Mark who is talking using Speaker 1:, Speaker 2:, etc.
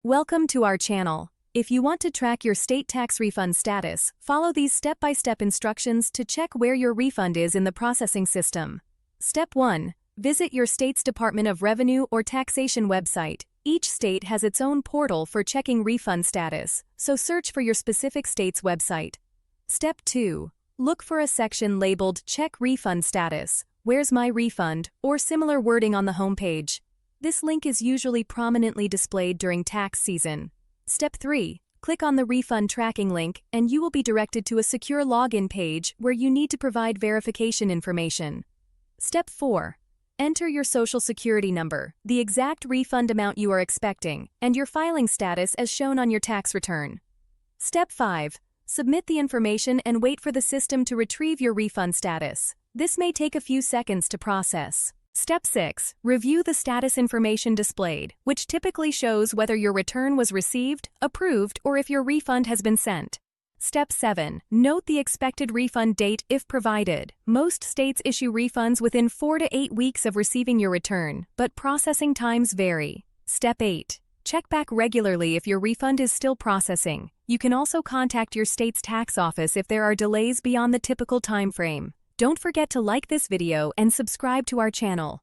Speaker 1: Welcome to our channel. If you want to track your state tax refund status, follow these step-by-step instructions to check where your refund is in the processing system. Step 1. Visit your state's Department of Revenue or Taxation website. Each state has its own portal for checking refund status, so search for your specific state's website. Step 2. Look for a section labeled Check Refund Status, Where's My Refund, or similar wording on the homepage. This link is usually prominently displayed during tax season. Step 3. Click on the refund tracking link and you will be directed to a secure login page where you need to provide verification information. Step 4. Enter your Social Security number, the exact refund amount you are expecting, and your filing status as shown on your tax return. Step 5. Submit the information and wait for the system to retrieve your refund status. This may take a few seconds to process. Step 6. Review the status information displayed, which typically shows whether your return was received, approved, or if your refund has been sent. Step 7. Note the expected refund date if provided. Most states issue refunds within 4 to 8 weeks of receiving your return, but processing times vary. Step 8. Check back regularly if your refund is still processing. You can also contact your state's tax office if there are delays beyond the typical time frame. Don't forget to like this video and subscribe to our channel.